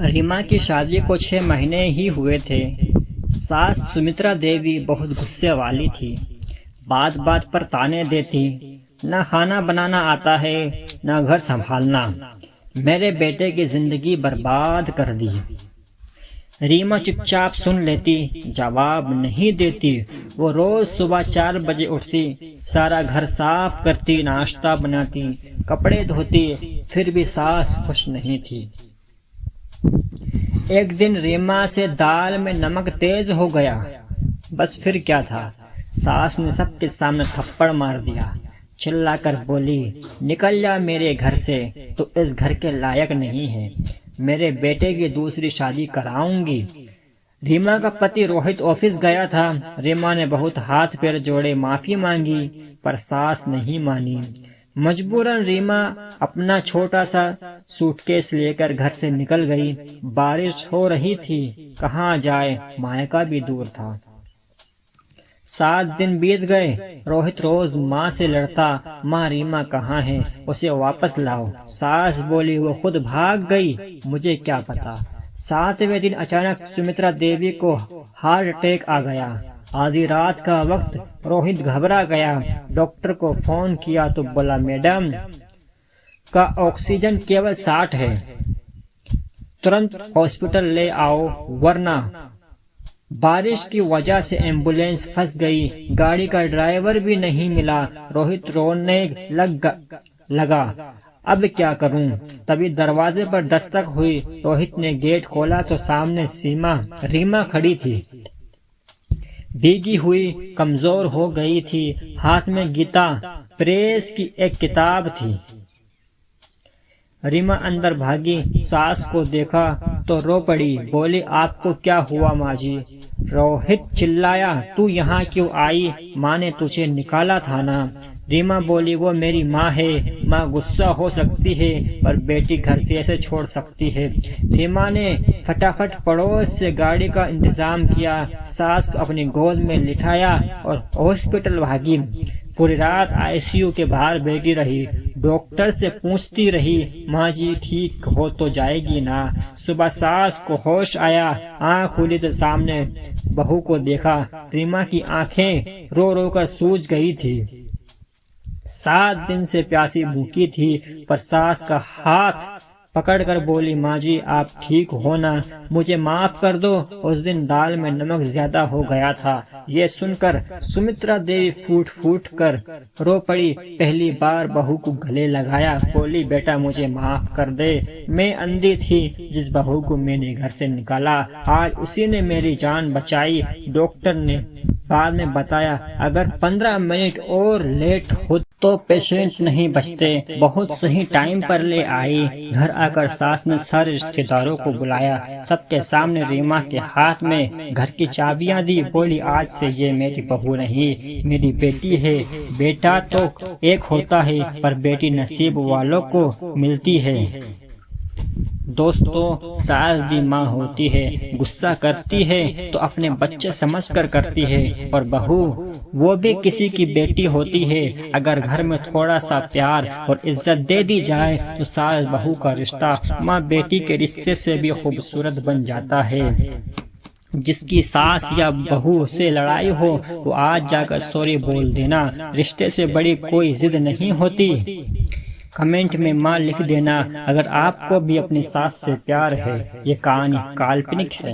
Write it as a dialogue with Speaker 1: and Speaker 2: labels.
Speaker 1: रीमा की शादी को 6 महीने ही हुए थे। सास सुमित्रा देवी बहुत गुस्से वाली थी। बात बात पर ताने देती, न खाना बनाना आता है न घर संभालना। मेरे बेटे की जिंदगी बर्बाद कर दी। रीमा चुपचाप सुन लेती, जवाब नहीं देती। वो रोज सुबह 4 बजे उठती, सारा घर साफ करती, नाश्ता बनाती, कपड़े धोती, फिर भी सास खुश नहीं थी। एक दिन रीमा से दाल में नमक तेज हो गया। बस फिर क्या था, सास ने सबके सामने थप्पड़ मार दिया। चिल्लाकर बोली, निकल जा मेरे घर से, तू इस घर के लायक नहीं है। मेरे बेटे की दूसरी शादी कराऊंगी। रीमा का पति रोहित ऑफिस गया था। रीमा ने बहुत हाथ पैर जोड़े माफी मांगी, पर सास नहीं मानी। मजबूरन रीमा अपना छोटा सा सूटकेस लेकर घर से निकल गई। बारिश हो रही थी, कहाँ जाए, मायका भी दूर था। 7 दिन बीत गए। रोहित रोज माँ से लड़ता, माँ रीमा कहाँ है, उसे वापस लाओ। सास बोली, वो खुद भाग गई, मुझे क्या पता। 7वें दिन अचानक सुमित्रा देवी को हार्ट अटैक आ गया। आधी रात का वक्त। रोहित घबरा गया। डॉक्टर को फोन किया तो बोला, मैडम का ऑक्सीजन केवल 60 है, तुरंत हॉस्पिटल ले आओ वरना। बारिश की वजह से एम्बुलेंस फंस गई, गाड़ी का ड्राइवर भी नहीं मिला। रोहित रोने लगा, अब क्या करूं। तभी दरवाजे पर दस्तक हुई। रोहित ने गेट खोला तो सामने रीमा खड़ी थी। भीगी हुई, कमजोर हो गई थी। हाथ में गीता प्रेस की एक किताब थी। रीमा अंदर भागी, सास को देखा तो रो पड़ी। बोली, आपको क्या हुआ माँ जी? रोहित चिल्लाया, तू यहाँ क्यों आई? माँ ने तुझे निकाला था ना। रीमा बोली, वो मेरी माँ है। माँ गुस्सा हो सकती है, पर बेटी घर से ऐसे छोड़ सकती है। रीमा ने फटाफट पड़ोस से गाड़ी का इंतजाम किया, सास को अपनी गोद में लिटाया और हॉस्पिटल भागी। पूरी रात आईसीयू के बाहर बैठी रही। डॉक्टर से पूछती रही, माँ जी ठीक हो तो जाएगी ना। सुबह सास को होश आया, आँख खुली तो सामने बहू को देखा। रीमा की आंखें रो रो कर सूज गई थी। 7 दिन से प्यासी भूखी थी, पर सास का हाथ पकड़कर बोली, माँ जी आप ठीक हो ना, मुझे माफ कर दो, उस दिन दाल में नमक ज्यादा हो गया था। ये सुनकर सुमित्रा देवी फूट फूट कर रो पड़ी। पहली बार बहू को गले लगाया, बोली, बेटा मुझे माफ कर दे, मैं अंधी थी, जिस बहू को मैंने घर से निकाला आज उसी ने मेरी जान बचाई। डॉक्टर ने बाद में बताया, अगर 15 मिनट और लेट हो तो पेशेंट नहीं बचते। बहुत सही टाइम पर ले आई। घर आकर सास ने सारे रिश्तेदारों को बुलाया। सबके सामने रीमा के हाथ में घर की चाबियां दी। बोली, आज से ये मेरी बहू नहीं, मेरी बेटी है। बेटा तो एक होता है, पर बेटी नसीब वालों को मिलती है। दोस्तों, सास भी माँ होती है। गुस्सा करती है तो अपने बच्चे समझकर करती है, और बहू वो भी किसी की बेटी होती है। अगर घर में थोड़ा सा प्यार और इज्जत दे दी जाए तो सास बहू का रिश्ता माँ बेटी के रिश्ते से भी खूबसूरत बन जाता है। जिसकी सास या बहू से लड़ाई हो वो आज जाकर सॉरी बोल देना। रिश्ते से बड़ी कोई जिद नहीं होती। कमेंट में माँ लिख देना अगर आपको भी अपनी सास से प्यार है। ये कहानी काल्पनिक है।